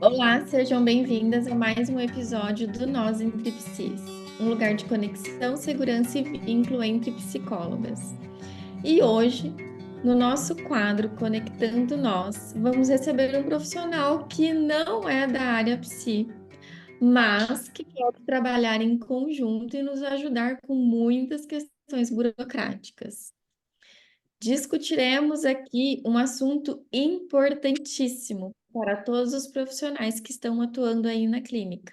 Olá, sejam bem-vindas a mais um episódio do Nós Entre Psis, um lugar de conexão, segurança e vínculo entre psicólogas. E hoje, no nosso quadro Conectando Nós, vamos receber um profissional que não é da área psi, mas que pode trabalhar em conjunto e nos ajudar com muitas questões burocráticas. Discutiremos aqui um assunto importantíssimo para todos os profissionais que estão atuando aí na clínica.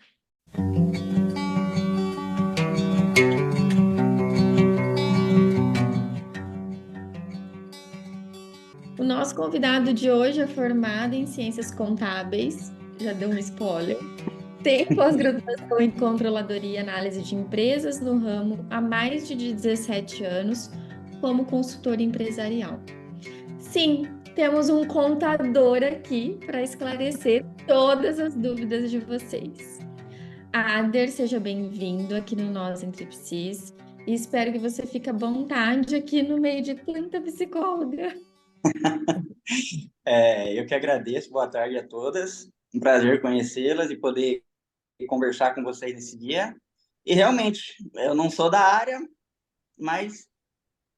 O nosso convidado de hoje é formado em Ciências Contábeis, já deu um spoiler, tem pós-graduação em Controladoria e Análise de Empresas no ramo há mais de 17 anos como consultor empresarial. Sim, temos um contador aqui para esclarecer todas as dúvidas de vocês. Ader, seja bem-vindo aqui no Nós Entre Psis e espero que você fique à vontade aqui no meio de tanta psicóloga. Eu que agradeço, boa tarde a todas. Um prazer conhecê-las e poder conversar com vocês nesse dia. E realmente, eu não sou da área, mas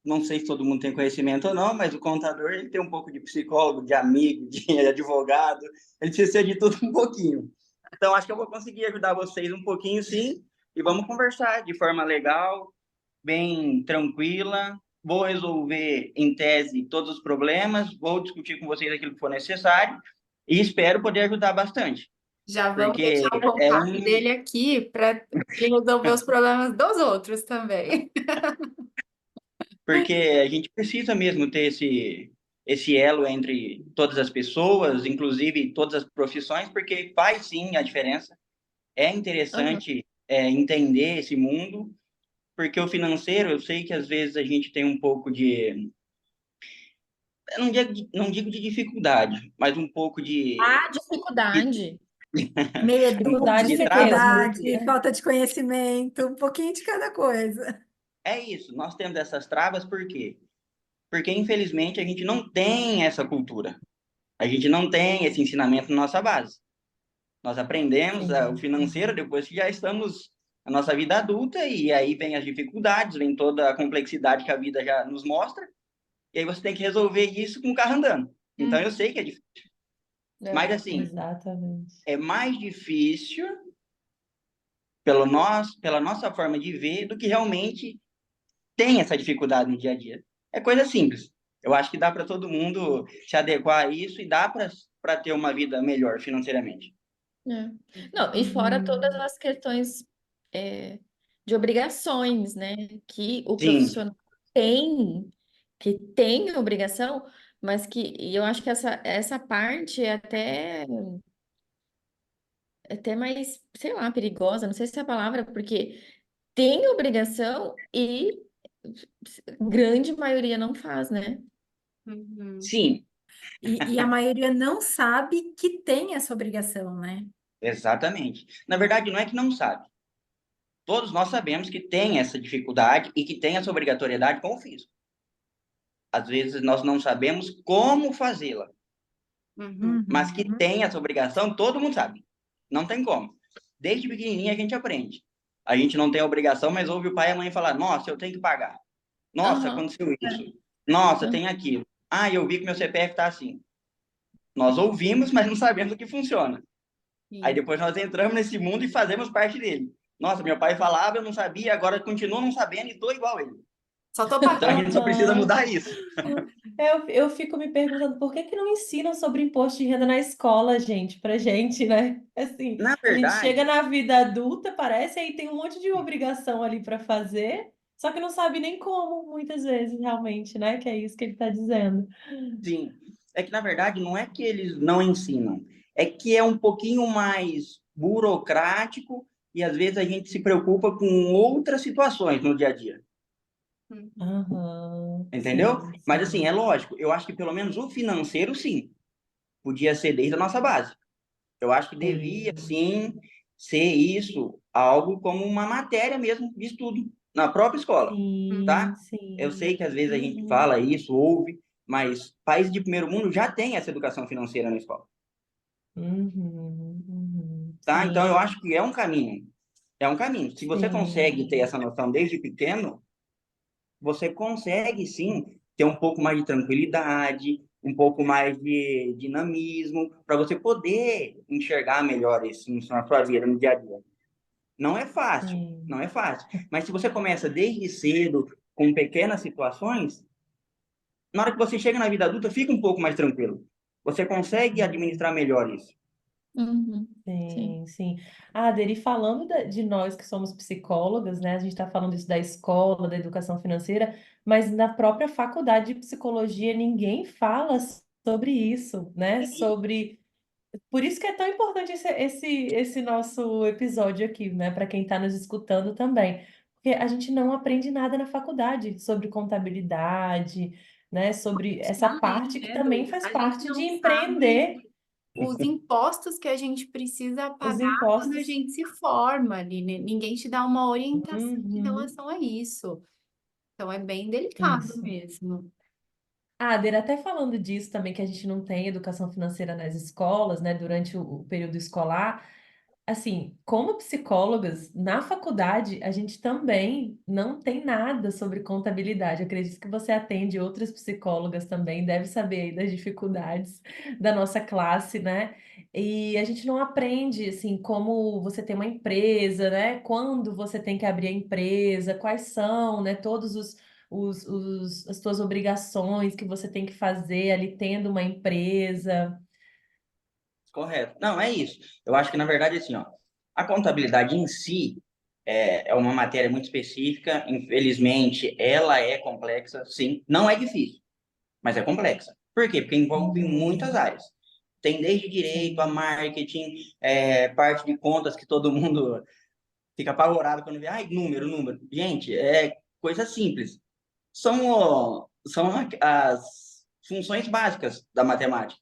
não sei se todo mundo tem conhecimento ou não, mas o contador ele tem um pouco de psicólogo, de amigo, de advogado, ele precisa ser de tudo um pouquinho. Então, acho que eu vou conseguir ajudar vocês um pouquinho, sim, e vamos conversar de forma legal, bem tranquila. Vou resolver, em tese, todos os problemas, vou discutir com vocês aquilo que for necessário e espero poder ajudar bastante, Já vamos porque deixar o contato dele aqui para ele resolver os problemas dos outros também. porque a gente precisa mesmo ter esse elo entre todas as pessoas, inclusive todas as profissões, porque faz sim a diferença. É Uhum. interessante entender esse mundo, porque o financeiro, eu sei que às vezes a gente tem um pouco de, eu não digo de dificuldade, mas um pouco Ah, de dificuldade. Medo, Dificuldade de trava. mesmo. dificuldade, falta de conhecimento, um pouquinho de cada coisa. É isso, nós temos essas travas por quê? Porque, infelizmente, a gente não tem essa cultura. A gente não tem esse ensinamento na nossa base. Nós aprendemos o Sim. financeiro depois que já estamos na nossa vida adulta, e aí vem as dificuldades, vem toda a complexidade que a vida já nos mostra, e aí você tem que resolver isso com o carro andando. Então, eu sei que é difícil. Mas, assim, Exatamente. é mais difícil pela nossa forma de ver do que realmente tem essa dificuldade no dia a dia. É coisa simples. Eu acho que dá para todo mundo se adequar a isso e dá para ter uma vida melhor financeiramente. É. Não, e fora todas as questões é, de obrigações, né? Que o Sim, profissional tem, que tem obrigação, mas que e eu acho que essa parte é até mais, sei lá, perigosa, não sei se é a palavra, porque tem obrigação e grande maioria não faz, né? Uhum. sim, E a maioria não sabe que tem essa obrigação, né? exatamente. Na verdade, não é que não sabe. Todos nós sabemos que tem essa dificuldade e que tem essa obrigatoriedade com o fisco. Às vezes nós não sabemos como fazê-la, Uhum. mas que Uhum. tem essa obrigação, todo mundo sabe. Não tem como. Desde pequenininho a gente aprende. A gente não tem a obrigação, mas ouve o pai e a mãe falar: Nossa, eu tenho que pagar. Nossa, Aham. aconteceu isso. Nossa, Aham. tem aquilo. Ah, eu vi que meu CPF está assim. Nós ouvimos, mas não sabemos o que funciona. Aí Sim. depois nós entramos nesse mundo e fazemos parte dele. Nossa, meu pai falava, eu não sabia, agora continuo não sabendo e estou igual a ele. Só tô Então a pagando. gente só precisa Aham. mudar isso. Eu fico me perguntando por que que não ensinam sobre imposto de renda na escola, gente, pra gente, né? Assim, Na a gente chega verdade, na vida adulta, parece, aí tem um monte de obrigação ali para fazer, só que não sabe nem como, muitas vezes, realmente, né? Que é isso que ele está dizendo. sim. É que na verdade não é que eles não ensinam, é que é um pouquinho mais burocrático e às vezes a gente se preocupa com outras situações no dia a dia. Uhum. Aham, Entendeu? sim, Mas assim, é sim. lógico, eu acho que pelo menos o financeiro, sim, podia ser desde a nossa base. Eu acho que devia, Sim, sim, ser isso algo como uma matéria mesmo de estudo na própria escola, sim, tá? Eu sim. sei que às vezes a gente Uhum. fala isso, ouve, mas países de primeiro mundo já têm essa educação financeira na escola. tá? Então, eu Sim, acho que é um caminho. É um caminho. Se você sim. consegue ter essa noção desde pequeno, você consegue, sim, ter um pouco mais de tranquilidade, um pouco mais de dinamismo, para você poder enxergar melhor isso na sua vida, no dia a dia. Não é fácil, Sim. não é fácil. Mas se você começa desde cedo, com pequenas situações, na hora que você chega na vida adulta, fica um pouco mais tranquilo. Você consegue administrar melhor isso. Uhum. Sim. Sim, sim. Ah, Aderi, falando de nós que somos psicólogas, né? A gente está falando isso da escola, da educação financeira, mas na própria faculdade de psicologia ninguém fala sobre isso, né? Sobre. Por isso que é tão importante esse nosso episódio aqui, né? Para quem está nos escutando também. Porque a gente não aprende nada na faculdade sobre contabilidade, né? Sobre essa Além, parte que né, também Du? faz A gente parte de não sabe empreender os impostos que a gente precisa os pagar quando a impostos. gente se forma ali, né? Ninguém te dá uma orientação em Uhum. relação a isso. Então é bem delicado Isso. mesmo. Ah, Adera, até falando disso também, que a gente não tem educação financeira nas escolas, né, durante o período escolar, assim, como psicólogas, na faculdade, a gente também não tem nada sobre contabilidade. Acredito que você atende outras psicólogas também, deve saber aí das dificuldades da nossa classe, né? E a gente não aprende, assim, como você tem uma empresa, né? Quando você tem que abrir a empresa, quais são, né, todos as tuas obrigações que você tem que fazer ali tendo uma empresa. Correto. Não, é isso. Eu acho que, na verdade, assim, ó, a contabilidade em si é uma matéria muito específica. Infelizmente, ela é complexa, sim. Não é difícil, mas é complexa. Por quê? Porque envolve muitas Uhum, áreas. Tem desde direito a sim. marketing, parte de contas que todo mundo fica apavorado quando vê, ai, número, número. Gente, é coisa simples. São as funções básicas da matemática.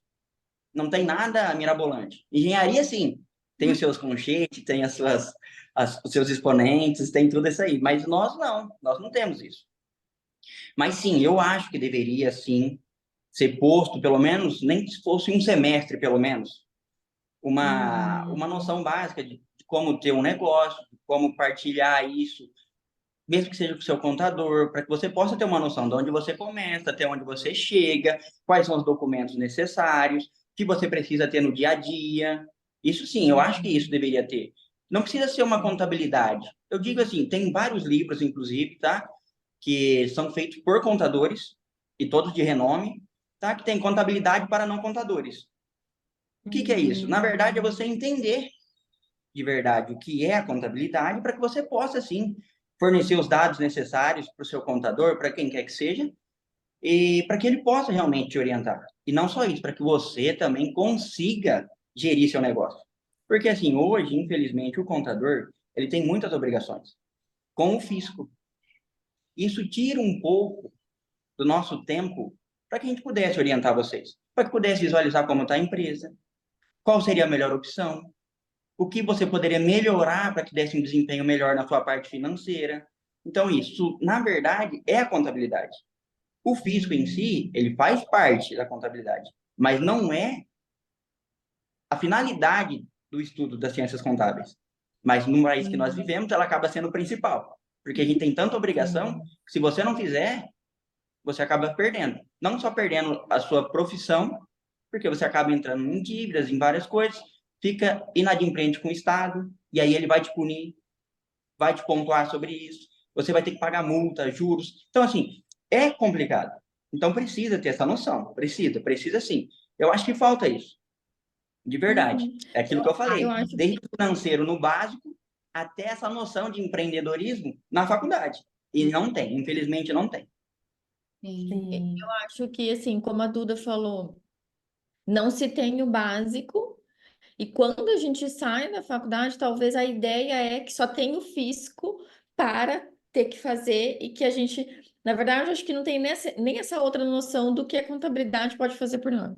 Não tem nada mirabolante. Engenharia, sim, tem os seus conchetes, tem os seus exponentes, tem tudo isso aí. Mas nós não temos isso. Mas sim, eu acho que deveria, sim, ser posto, pelo menos, nem que fosse um semestre, pelo menos, uma Uhum, noção básica de como ter um negócio, de como partilhar isso, mesmo que seja com o seu contador, para que você possa ter uma noção de onde você começa, até onde você chega, quais são os documentos necessários, que você precisa ter no dia a dia. Isso sim, eu acho que isso uhum, deveria ter. Não precisa ser uma sim. contabilidade. Eu digo assim, tem vários livros, inclusive, tá? Que são feitos por contadores, e todos de renome, tá? Que tem contabilidade para não contadores. O que é isso? Na verdade, é Uhum, você entender de verdade o que é a contabilidade para que você possa, sim, fornecer os dados necessários para o seu contador, para quem quer que seja, e para que ele possa realmente te orientar. E não só isso, para que você também consiga gerir seu negócio. Porque, assim, hoje, infelizmente, o contador, ele tem muitas obrigações com o fisco. Isso tira um pouco do nosso tempo para que a gente pudesse orientar vocês, para que pudesse visualizar como está a empresa, qual seria a melhor opção, o que você poderia melhorar para que desse um desempenho melhor na sua parte financeira. Então, isso, na verdade, é a contabilidade. O físico em si, uhum, ele faz parte da contabilidade, mas não é a finalidade do estudo das ciências contábeis. Mas no país que nós uhum, vivemos, ela acaba sendo o principal, porque a gente tem tanta obrigação sim. que se você não fizer, você acaba perdendo. Não só perdendo a sua profissão, porque você acaba entrando em dívidas, em várias coisas, fica inadimplente com o Estado, e aí ele vai te punir, vai te pontuar sobre isso, você vai ter que pagar multa, juros. Então, assim, é complicado. Então, precisa ter essa noção. Precisa sim. Eu acho que falta isso, de verdade. Uhum. É aquilo que eu Eu falei, acho desde que o financeiro no básico até essa noção de empreendedorismo na faculdade. E não tem, infelizmente não tem. Sim. eu Sim. acho que assim, como a Duda falou, não se tem o básico. E quando a gente sai da faculdade, talvez a ideia é que só tem o fisco para ter que fazer e que a gente, na verdade, eu acho que não tem nem essa outra noção do que a contabilidade pode fazer por nós.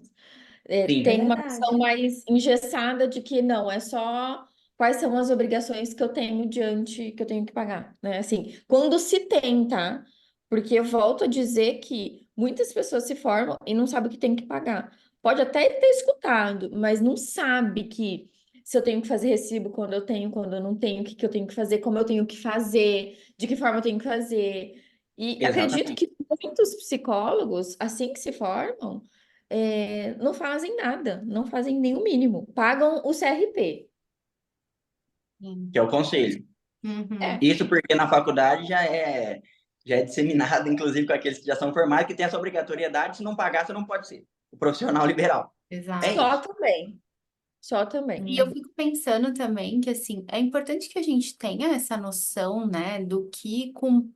É Tem Sim, uma visão verdade. mais engessada de que não, é só quais são as obrigações que eu tenho que eu tenho que pagar, né? Assim, quando se tem, tá? Porque eu volto a dizer que muitas pessoas se formam e não sabem o que tem que pagar. pode até ter escutado, mas não sabe que se eu tenho que fazer recibo quando eu tenho, quando eu não tenho, o que que eu tenho que fazer, como eu tenho que fazer, de que forma eu tenho que fazer. E acredito Exatamente. que muitos psicólogos, assim que se formam, não fazem nada, não fazem nem o mínimo, pagam o CRP. Sim. Que é o conselho. Uhum. É, Isso porque na faculdade já é disseminado, inclusive com aqueles que já são formados, que tem essa obrigatoriedade, se não pagar, você não pode ser o profissional liberal. É Exato. só isso. também, só também. E eu fico pensando também que, assim, é importante que a gente tenha essa noção, né, do que, com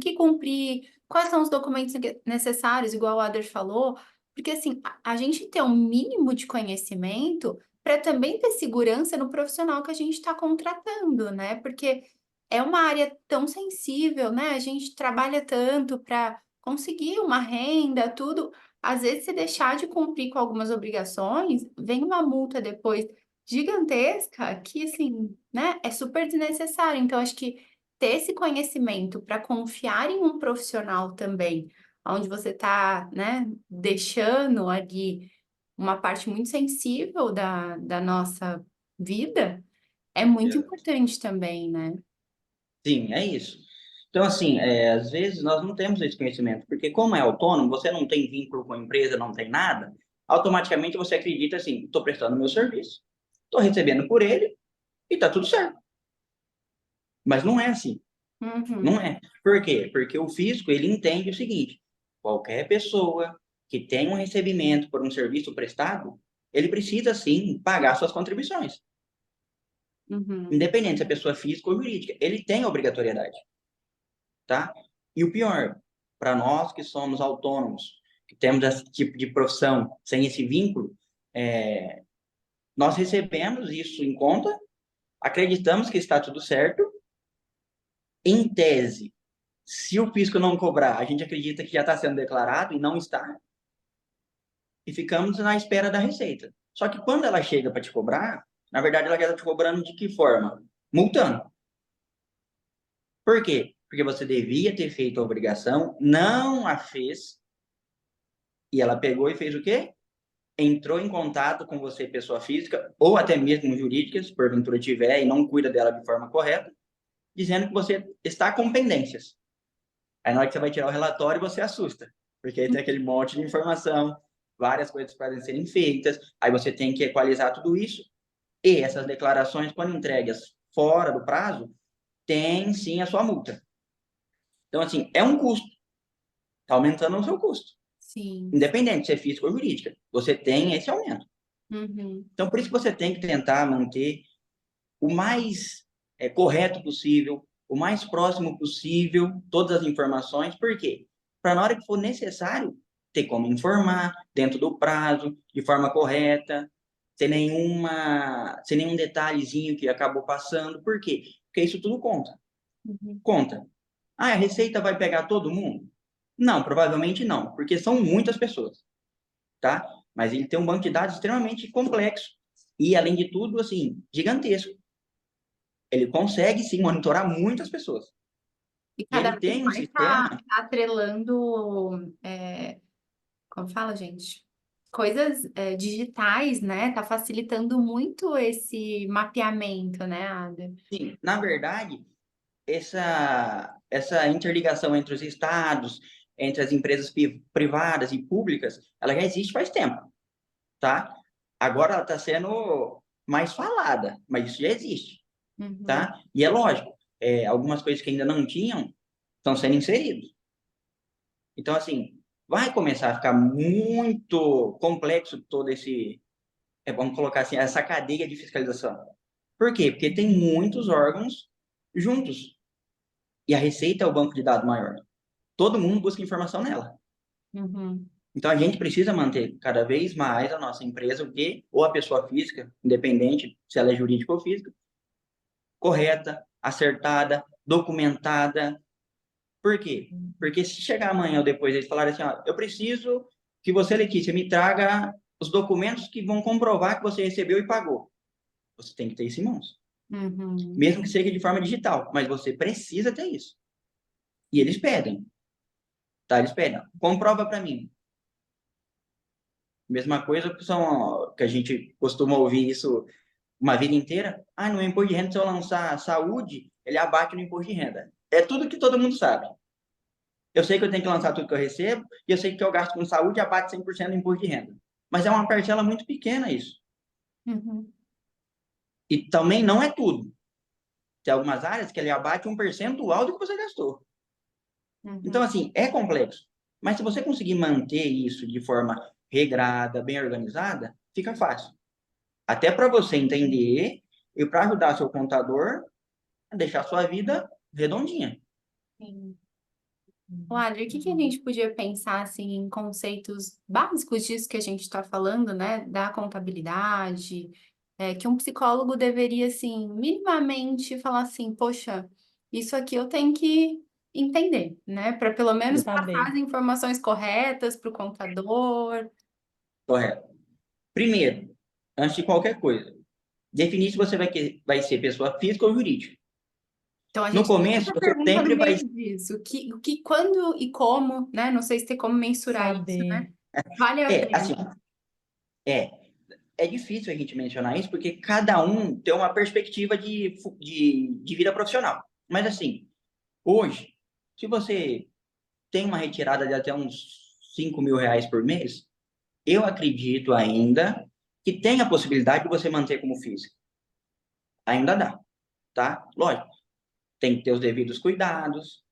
que cumprir, quais são os documentos necessários, igual o Ader falou, porque, assim, a gente ter um mínimo de conhecimento para também ter segurança no profissional que a gente está contratando, né, porque é uma área tão sensível, né, a gente trabalha tanto para conseguir uma renda, tudo. Às vezes, se deixar de cumprir com algumas obrigações, vem uma multa depois gigantesca que, assim, né, é super desnecessário. Então, acho que ter esse conhecimento para confiar em um profissional também, onde você está, né, deixando ali uma parte muito sensível da nossa vida, é muito Exato. importante também, né? Sim, é isso. Então, assim, às vezes nós não temos esse conhecimento, porque como é autônomo, você não tem vínculo com a empresa, não tem nada, automaticamente você acredita assim, estou prestando meu serviço, estou recebendo por ele e está tudo certo. Mas não é assim, não Uhum, é. Por quê? Porque o fisco, ele entende o seguinte, qualquer pessoa que tem um recebimento por um serviço prestado, ele precisa, sim, pagar suas contribuições. uhum, Independente se é pessoa física ou jurídica, ele tem a obrigatoriedade. Tá? E o pior, para nós que somos autônomos, que temos esse tipo de profissão sem esse vínculo, nós recebemos isso em conta, acreditamos que está tudo certo, em tese, se o fisco não cobrar, a gente acredita que já está sendo declarado e não está, e ficamos na espera da receita. Só que quando ela chega para te cobrar, na verdade ela já está te cobrando de que forma? Multando. Por quê? Porque você devia ter feito a obrigação, não a fez, e ela pegou e fez o quê? Entrou em contato com você, pessoa física, ou até mesmo jurídica, se porventura tiver e não cuida dela de forma correta, dizendo que você está com pendências. Aí na hora que você vai tirar o relatório, você assusta, porque aí tem aquele monte de informação, várias coisas podem serem feitas, aí você tem que equalizar tudo isso, e essas declarações, quando entregues fora do prazo, tem sim a sua multa. Então, assim, é um custo, está aumentando o seu custo. sim, Independente se é físico ou jurídica, você tem esse aumento. uhum, Então, por isso que você tem que tentar manter o mais correto possível, o mais próximo possível, todas as informações. Por quê? Para na hora que for necessário, ter como informar dentro do prazo, de forma correta, sem nenhum detalhezinho que acabou passando. Por quê? Porque isso tudo conta. uhum. Conta. Ah, a receita vai pegar todo mundo? Não, provavelmente não, porque são muitas pessoas, tá? Mas ele tem um banco de dados extremamente complexo e, além de tudo, assim, gigantesco. Ele consegue sim monitorar muitas pessoas. E E cada ele vez tem um mais tá, sistema, tá atrelando, como fala, gente? Coisas digitais, né? Tá facilitando muito esse mapeamento, né, Ada? sim, na verdade, essa interligação entre os estados, entre as empresas privadas e públicas, ela já existe faz tempo, tá? Agora ela está sendo mais falada, mas isso já existe, Uhum, tá? E é lógico, algumas coisas que ainda não tinham estão sendo inseridas. Então, assim, vai começar a ficar muito complexo todo esse, vamos colocar assim, essa cadeia de fiscalização. Por quê? Porque tem muitos órgãos juntos. E a Receita é o banco de dados maior. Todo mundo busca informação nela. uhum, Então a gente precisa manter cada vez mais a nossa empresa, o quê? Ou a pessoa física, independente se ela é jurídica ou física, correta, acertada, documentada. Por quê? Porque se chegar amanhã ou depois eles falarem assim, ó, eu preciso que você, Letícia, me traga os documentos que vão comprovar que você recebeu e pagou. Você tem que ter isso em mãos. uhum. Mesmo que seja de forma digital, mas você precisa ter isso. E eles pedem, tá? Eles pedem, comprova para mim. Mesma coisa que a gente costuma ouvir isso uma vida inteira. Ah, no imposto de renda, se eu lançar saúde, ele abate no imposto de renda. É tudo que todo mundo sabe. Eu sei que eu tenho que lançar tudo que eu recebo, e eu sei que eu gasto com saúde abate 100% do imposto de renda. Mas é uma parcela muito pequena isso. Uhum. E também não é tudo. Tem algumas áreas que ele abate um percentual do que você gastou. Então, Uhum. assim, é complexo. Mas se você conseguir manter isso de forma regrada, bem organizada, fica fácil. Até para você entender e para ajudar seu contador a deixar a sua vida redondinha. Sim. Adri, o que que a gente podia pensar assim em conceitos básicos disso que a gente está falando, né? Da contabilidade, que um psicólogo deveria, assim, minimamente falar assim, poxa, isso aqui eu tenho que entender, né? Para pelo menos passar Saber. as informações corretas para o contador. Correto. Primeiro, antes de qualquer coisa, definir se você vai ser pessoa física ou jurídica. Então a No gente tem começo, essa você pergunta no sempre vai meio disso, quando e como, né? Não sei se tem como mensurar isso, né? Saber. Vale a assim, pena. é, é difícil a gente mencionar isso porque cada um tem uma perspectiva de vida profissional. Mas assim, hoje, se você tem uma retirada de até uns 5.000 reais por mês, eu acredito ainda que tem a possibilidade de você manter como físico. Ainda dá, tá? Lógico, tem que ter os devidos cuidados,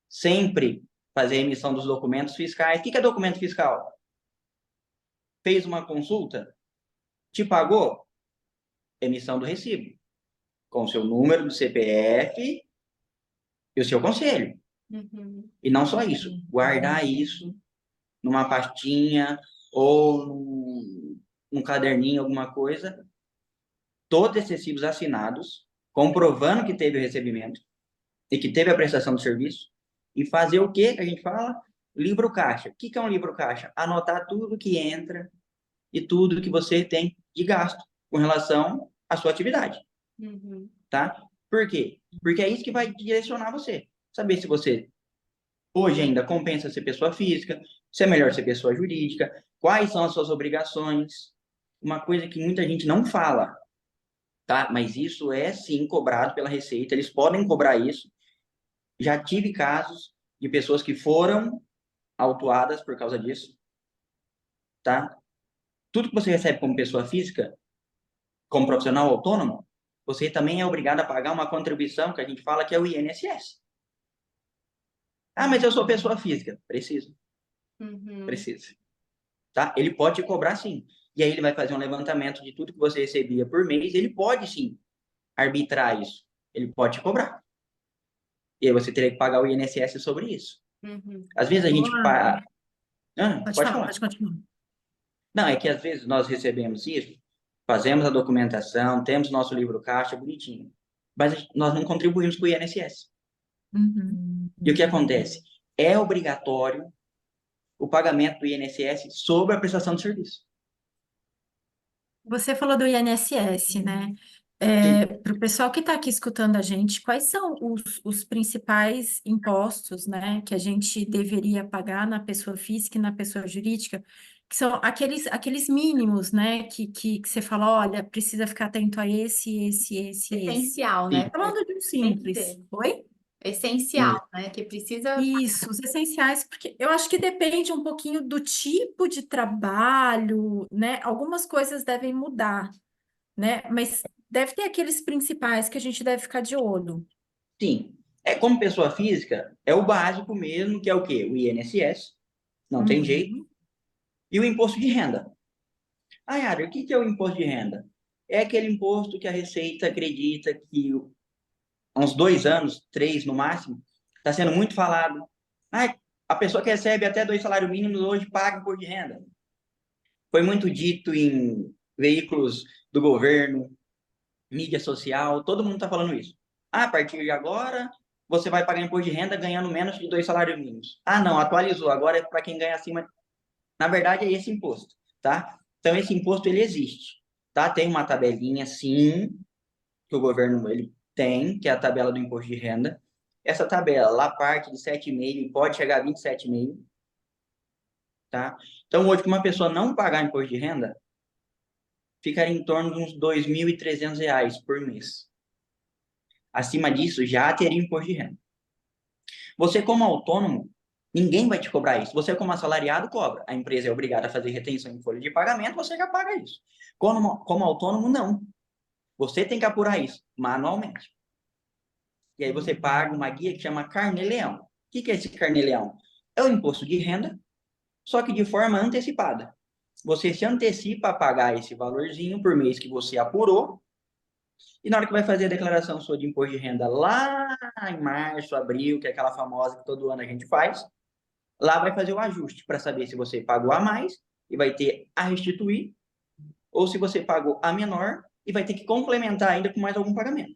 sempre fazer a emissão dos documentos fiscais. O que é documento fiscal? Fez uma consulta? Te pagou? Emissão do recibo, com o seu número do CPF e o seu conselho. Uhum. E não só isso, guardar isso numa pastinha ou num caderninho, alguma coisa, todos esses recibos assinados, comprovando que teve o recebimento e que teve a prestação do serviço, e fazer o que a gente fala? Livro caixa. O que é um livro caixa? Anotar tudo que entra e tudo que você tem de gasto com relação à sua atividade, Uhum. tá? Por quê? Porque é isso que vai direcionar você. Saber se você hoje ainda compensa ser pessoa física, se é melhor ser pessoa jurídica, quais são as suas obrigações. Uma coisa que muita gente não fala, tá? Mas isso é sim cobrado pela Receita, eles podem cobrar isso. Já tive casos de pessoas que foram autuadas por causa disso, tá? Tudo que você recebe como pessoa física, como profissional autônomo, você também é obrigado a pagar uma contribuição que a gente fala que é o INSS. Ah, mas eu sou pessoa física. Uhum. Precisa, tá? Ele pode te cobrar sim. E aí ele vai fazer um levantamento de tudo que você recebia por mês, ele pode sim arbitrar isso. Ele pode te cobrar. E aí você teria que pagar o INSS sobre isso. Uhum. Às vezes a gente Boa. Pode pode falar, falar. pode continuar. Não, é que às vezes nós recebemos isso, fazemos a documentação, temos nosso livro caixa bonitinho, mas nós não contribuímos com o INSS. Uhum. E o que acontece? É obrigatório o pagamento do INSS sobre a prestação de serviço. Você falou do INSS, né? Sim. Para o pessoal que está aqui escutando a gente, quais são os principais impostos, né, que a gente deveria pagar na pessoa física e na pessoa jurídica, que são aqueles mínimos, né, que você fala, olha, precisa ficar atento a esse. Essencial, Sim. né? Falando de um Tem que simples, ter. oi? Essencial, né? Que precisa. Isso, os essenciais, porque eu acho que depende um pouquinho do tipo de trabalho, né? Algumas coisas devem mudar, né? Mas deve ter aqueles principais que a gente deve ficar de olho. Sim. É como pessoa física, é o básico mesmo, que é o quê? O INSS, não tem jeito, Uhum. e o imposto de renda. Ah, Yara, o que é o imposto de renda? É aquele imposto que a Receita acredita que há uns 2 anos, 3 no máximo, está sendo muito falado. Ah, a pessoa que recebe até 2 salários mínimos hoje paga imposto de renda. Foi muito dito em veículos do governo, mídia social, todo mundo está falando isso. Ah, a partir de agora, você vai pagar imposto de renda ganhando menos de 2 salários mínimos. Ah, não, atualizou, agora é para quem ganha acima. Na verdade, é esse imposto, tá? Então, esse imposto, ele existe, tá? Tem uma tabelinha, sim, que o governo ele tem, que é a tabela do imposto de renda. Essa tabela, lá parte de 7,5 e pode chegar a 27,5. tá? Então, hoje, para uma pessoa não pagar imposto de renda, ficaria em torno de uns R$ 2.300 por mês. Acima disso, já teria imposto de renda. Você, como autônomo, ninguém vai te cobrar isso. Você, como assalariado, cobra. A empresa é obrigada a fazer retenção em folha de pagamento, você já paga isso. Como autônomo, não. Você tem que apurar isso manualmente. E aí você paga uma guia que chama Carnê-Leão. O que é esse Carnê-Leão? É o imposto de renda, só que de forma antecipada. Você se antecipa a pagar esse valorzinho por mês que você apurou, e na hora que vai fazer a declaração sua de imposto de renda lá em março, abril, que é aquela famosa que todo ano a gente faz, lá vai fazer o ajuste para saber se você pagou a mais e vai ter a restituir, ou se você pagou a menor e vai ter que complementar ainda com mais algum pagamento.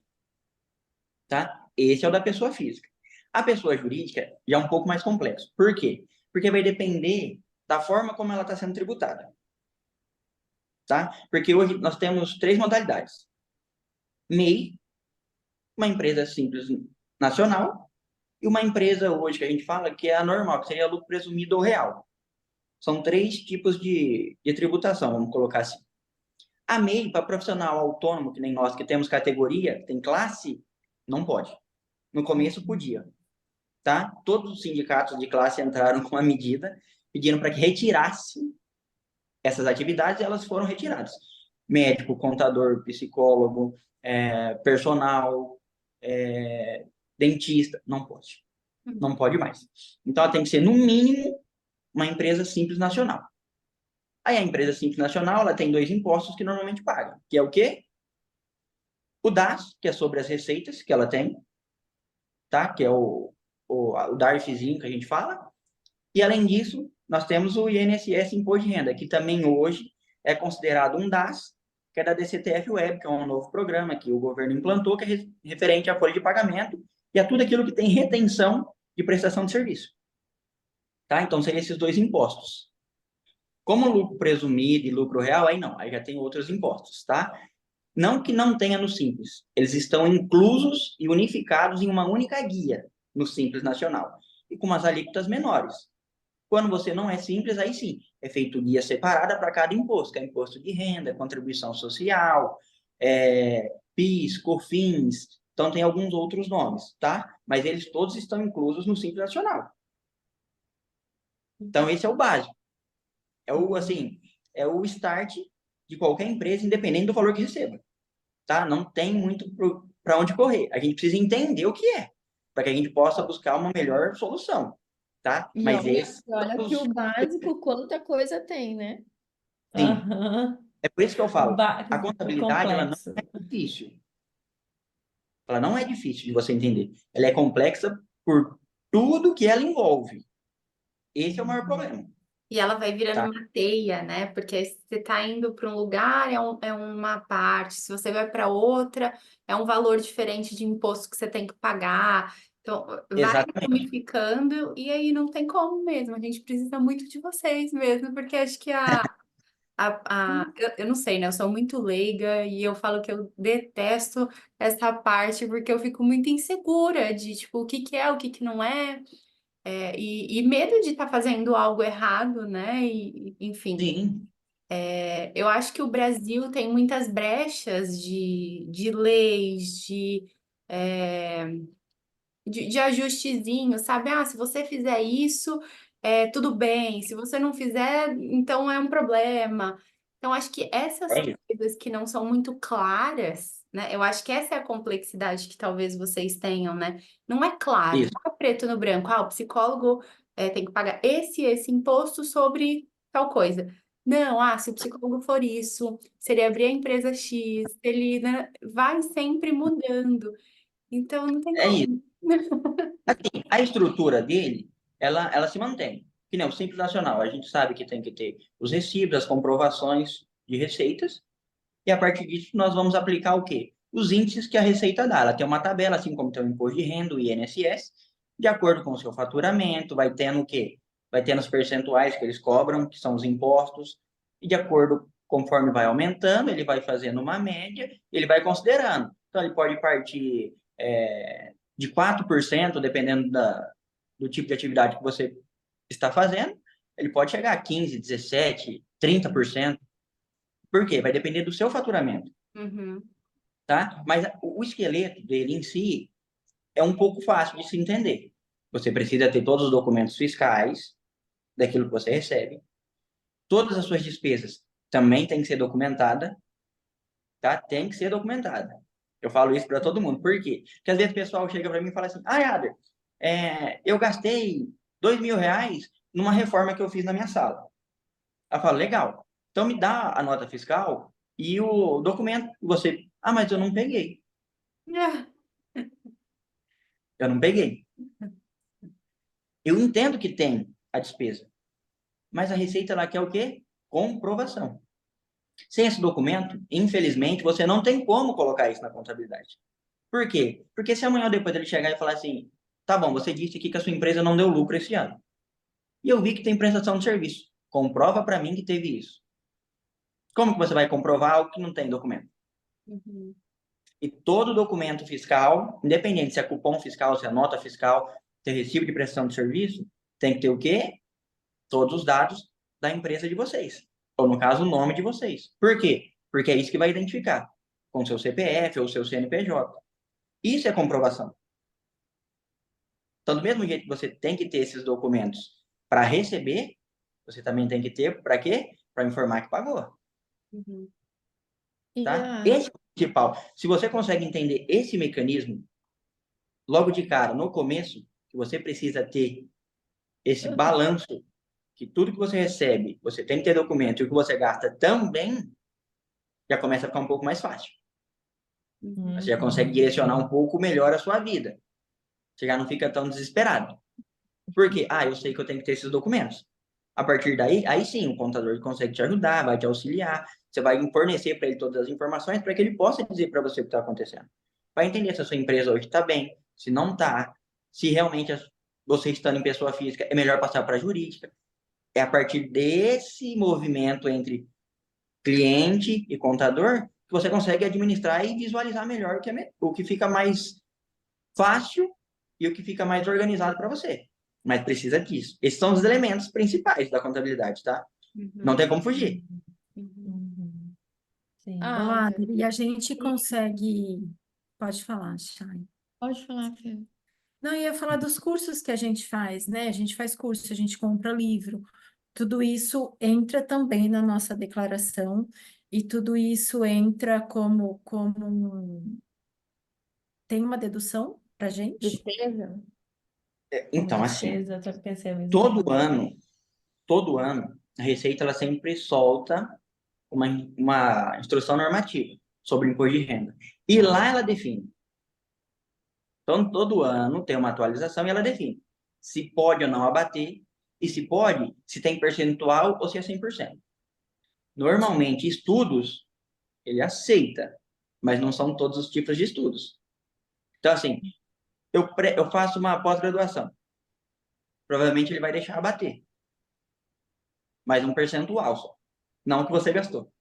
Tá? Esse é o da pessoa física. A pessoa jurídica já é um pouco mais complexo. Por quê? Porque vai depender da forma como ela está sendo tributada. Tá? Porque hoje nós temos 3 modalidades. MEI, uma empresa simples nacional, e uma empresa hoje que a gente fala que é a normal, que seria lucro presumido ou real. São 3 tipos de tributação, vamos colocar assim. A MEI, para profissional autônomo, que nem nós, que temos categoria, que tem classe, não pode. No começo podia, tá? Todos os sindicatos de classe entraram com a medida pedindo para que retirasse essas atividades, e elas foram retiradas. Médico, contador, psicólogo, personal, dentista, não pode. Não pode mais. Então, ela tem que ser, no mínimo, uma empresa simples nacional. Aí, a empresa simples nacional, ela tem 2 impostos que normalmente paga, que é o quê? O DAS, que é sobre as receitas que ela tem, tá? Que é o DARFzinho que a gente fala. E, além disso, nós temos o INSS, Imposto de Renda, que também hoje é considerado um DAS, que é da DCTF Web, que é um novo programa que o governo implantou, que é referente à folha de pagamento e a tudo aquilo que tem retenção de prestação de serviço. Tá? Então, seriam esses 2 impostos. Como lucro presumido e lucro real, aí não, aí já tem outros impostos, tá? Não que não tenha no Simples, eles estão inclusos e unificados em uma única guia no Simples Nacional, e com umas alíquotas menores. Quando você não é simples, aí sim, é feito guia separada para cada imposto, que é imposto de renda, contribuição social, PIS, COFINS, então tem alguns outros nomes, tá? Mas eles todos estão inclusos no Simples Nacional. Então, esse é o básico. É o start de qualquer empresa, independente do valor que receba, tá? Não tem muito para onde correr. A gente precisa entender o que é, para que a gente possa buscar uma melhor solução, tá? E Mas olha que o básico, quanta coisa tem, né? sim, Aham. é por isso que eu falo, a O contabilidade, ela não complexo. é difícil. Ela não é difícil de você entender. Ela é complexa por tudo que ela envolve. Esse é o maior problema, E ela vai virando tá? uma teia, né? Porque se você está indo para um lugar, é uma parte, se você vai para outra, é um valor diferente de imposto que você tem que pagar. Então, vai Exatamente. ramificando e aí não tem como mesmo. A gente precisa muito de vocês mesmo, porque acho que eu não sei, né? Eu sou muito leiga e eu falo que eu detesto essa parte porque eu fico muito insegura de, tipo, o que que é, o que que não é. E medo de estar fazendo algo errado, né? Enfim, Sim, eu acho que o Brasil tem muitas brechas de leis, é, de ajustezinho, sabe? Ah, se você fizer isso, tudo bem. Se você não fizer, então é um problema. Então, acho que essas é isso. coisas que não são muito claras, né? Eu acho que essa é a complexidade que talvez vocês tenham, né? Não é claro, Isso. não é preto no branco. Ah, o psicólogo tem que pagar esse imposto sobre tal coisa. Não, se o psicólogo for isso, se ele abrir a empresa X, ele, né, vai sempre mudando. Então, não tem É isso. como. Assim, a estrutura dele, ela se mantém. Que nem o Simples Nacional. A gente sabe que tem que ter os recibos, as comprovações de receitas, e a partir disso nós vamos aplicar o quê? Os índices que a Receita dá. Ela tem uma tabela, assim como tem o Imposto de Renda, o INSS, de acordo com o seu faturamento, vai tendo o quê? Vai tendo os percentuais que eles cobram, que são os impostos, e de acordo, conforme vai aumentando, ele vai fazendo uma média, ele vai considerando. Então, ele pode partir de 4%, dependendo do tipo de atividade que você está fazendo, ele pode chegar a 15, 17, 30%. Por quê? Vai depender do seu faturamento, Uhum. tá? Mas o esqueleto dele em si é um pouco fácil de se entender. Você precisa ter todos os documentos fiscais daquilo que você recebe. Todas as suas despesas também têm que ser documentada, tá? Tem que ser documentada. Eu falo isso para todo mundo. Por quê? Porque às vezes o pessoal chega para mim e fala assim: ah, Ader, eu gastei R$ 2.000 numa reforma que eu fiz na minha sala. Eu falo, legal. Então me dá a nota fiscal e o documento que você... Ah, mas eu não peguei. Ah, Eu não peguei. Eu entendo que tem a despesa, mas a Receita ela quer o quê? Comprovação. Sem esse documento, infelizmente, você não tem como colocar isso na contabilidade. Por quê? Porque se amanhã ou depois ele chegar e falar assim, tá bom, você disse aqui que a sua empresa não deu lucro esse ano. E eu vi que tem prestação de serviço. Comprova para mim que teve isso. Como que você vai comprovar algo que não tem documento? uhum. E todo documento fiscal, independente se é cupom fiscal, se é nota fiscal, se é recibo de prestação de serviço, tem que ter o quê? Todos os dados da empresa de vocês. Ou, no caso, o nome de vocês. Por quê? Porque é isso que vai identificar com seu CPF ou seu CNPJ. Isso é comprovação. Então, do mesmo jeito que você tem que ter esses documentos para receber, você também tem que ter para quê? Para informar que pagou, Uhum. E tá? Esse é o principal. Se você consegue entender esse mecanismo, logo de cara, no começo, que você precisa ter esse balanço, que tudo que você recebe, você tem que ter documento, e o que você gasta também, já começa a ficar um pouco mais fácil. Você já consegue direcionar um pouco melhor a sua vida. Você já não fica tão desesperado. Por quê? Ah, eu sei que eu tenho que ter esses documentos. A partir daí, aí sim, o contador consegue te ajudar, vai te auxiliar. Você vai fornecer para ele todas as informações para que ele possa dizer para você o que está acontecendo. Vai entender se a sua empresa hoje está bem, se não está, se realmente você estando em pessoa física é melhor passar para a jurídica. É a partir desse movimento entre cliente e contador que você consegue administrar e visualizar melhor o que fica mais fácil e o que fica mais organizado para você. Mas precisa disso. Esses são os elementos principais da contabilidade, tá? Não tem como fugir. Uhum. Sim. Ah, Adri, e a gente consegue. Pode falar, Chay. pode falar, Fê. Não, eu ia falar dos cursos que a gente faz, né? A gente faz curso, a gente compra livro. Tudo isso entra também na nossa declaração e tudo isso entra tem uma dedução para gente? Despesa? Então, assim, Despesa, eu tô pensando em todo ano, a Receita ela sempre solta uma instrução normativa sobre imposto de renda. E lá ela define. Então, todo ano tem uma atualização e ela define se pode ou não abater e se pode, se tem percentual ou se é 100%. Normalmente, estudos, ele aceita, mas não são todos os tipos de estudos. Então, assim, eu faço uma pós-graduação. Provavelmente ele vai deixar abater, mas um percentual só, não o que você gastou.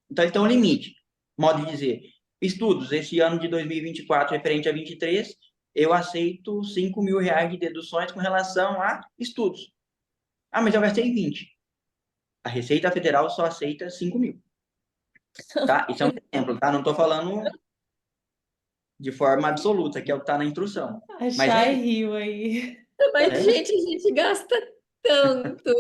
Então, ele tem um limite. Modo de dizer, estudos, esse ano de 2024, referente a 23, eu aceito R$ 5.000 de deduções com relação a estudos. Ah, mas eu gastei 20. A Receita Federal só aceita 5.000. Tá? Isso é um exemplo, tá? Não estou falando de forma absoluta, que é o que está na instrução. A Mas Chay riu aí. Mas, é, gente, a gente gasta tanto,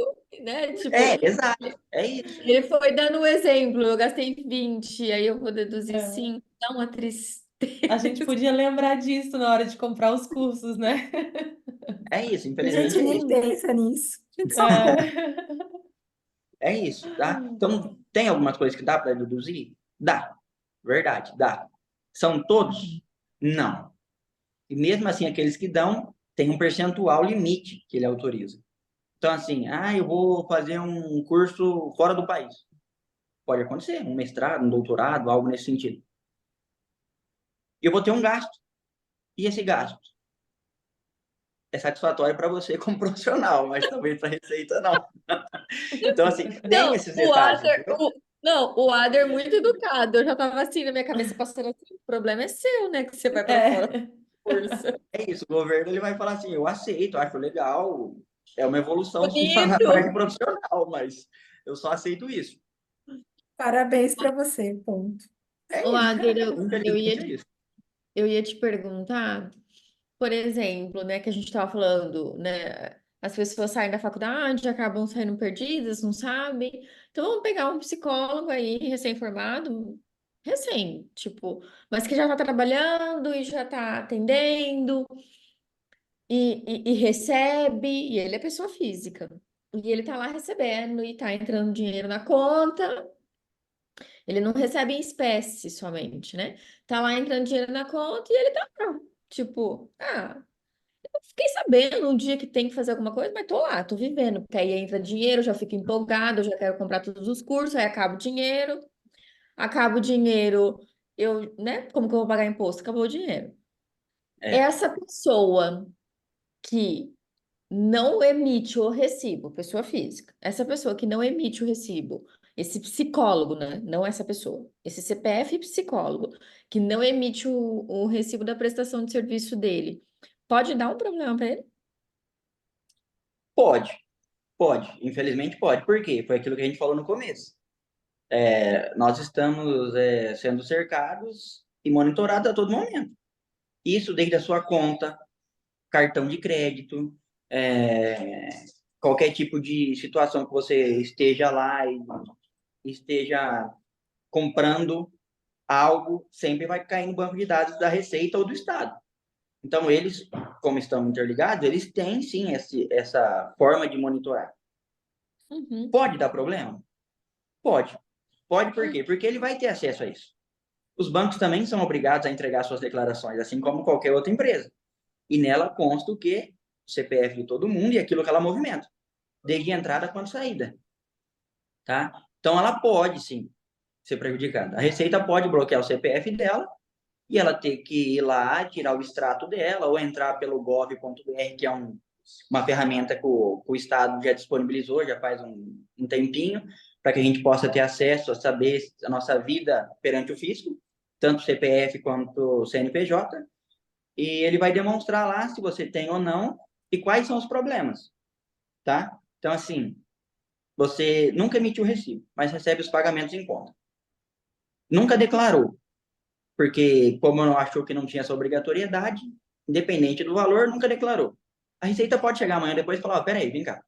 né? Tipo, exato. É isso. ele foi dando um exemplo, eu gastei 20, aí eu vou deduzir É. 5, dá uma tristeza. A gente podia lembrar disso na hora de comprar os cursos, né? É isso, A infelizmente gente é nem isso. pensa nisso. A gente só compra. É. É isso, tá? Então, tem algumas coisas que dá para deduzir? Dá. Verdade, dá. São todos? Não. E mesmo assim, aqueles que dão, tem um percentual limite que ele autoriza. Então, assim, eu vou fazer um curso fora do país. Pode acontecer, um mestrado, um doutorado, algo nesse sentido. E eu vou ter um gasto. E esse gasto é satisfatório para você como profissional, mas talvez para a Receita não. Então, assim, tem Não, esses detalhes, entendeu? o Ader é muito educado. Eu já tava assim na minha cabeça passando assim, o problema é seu, né? Que você vai para fora É. com força. É isso, o governo ele vai falar assim, eu aceito, acho legal, É uma evolução sua na Bonito! parte profissional, mas eu só aceito isso. Parabéns para você, ponto. É Ô, isso. Adler, Infelizmente é isso. eu ia te perguntar, por exemplo, né, que a gente estava falando, né, as pessoas saem da faculdade, acabam saindo perdidas, não sabem. Então, vamos pegar um psicólogo aí, recém-formado, tipo, mas que já está trabalhando e já está atendendo e recebe, e ele é pessoa física. E ele está lá recebendo e está entrando dinheiro na conta. Ele não recebe em espécie somente, né? Tá lá entrando dinheiro na conta e ele tá lá. Tipo, fiquei sabendo um dia que tem que fazer alguma coisa, mas tô lá, tô vivendo. Porque aí entra dinheiro, eu já fico empolgada, eu já quero comprar todos os cursos, aí acaba o dinheiro, eu, né? Como que eu vou pagar imposto? Acabou o dinheiro. É. Essa pessoa que não emite o recibo, pessoa física. Essa pessoa que não emite o recibo, esse psicólogo, né? Não essa pessoa, esse CPF psicólogo que não emite o recibo da prestação de serviço dele, pode dar um problema para ele? Pode, pode. Infelizmente pode. Por quê? Foi aquilo que a gente falou no começo. Nós estamos sendo cercados e monitorados a todo momento. Isso desde a sua conta, cartão de crédito, é, qualquer tipo de situação que você esteja lá e esteja comprando algo, sempre vai cair no banco de dados da Receita ou do Estado. Então, eles, como estão interligados, eles têm sim essa forma de monitorar. Uhum. Pode dar problema? Pode. Pode por quê? Porque ele vai ter acesso a isso. Os bancos também são obrigados a entregar suas declarações, assim como qualquer outra empresa. E nela consta o quê? O CPF de todo mundo e aquilo que ela movimenta, desde entrada quanto saída. Tá? Então, ela pode, sim, ser prejudicada. A Receita pode bloquear o CPF dela e ela ter que ir lá, tirar o extrato dela, ou entrar pelo gov.br, que é uma ferramenta que o Estado já disponibilizou, já faz um tempinho, para que a gente possa ter acesso a saber a nossa vida perante o fisco, tanto o CPF quanto o CNPJ, e ele vai demonstrar lá se você tem ou não e quais são os problemas, tá? Então, assim, você nunca emitiu recibo, mas recebe os pagamentos em conta. Nunca declarou, porque como não achou que não tinha essa obrigatoriedade, independente do valor, nunca declarou. A Receita pode chegar amanhã depois e falar, peraí, vem cá,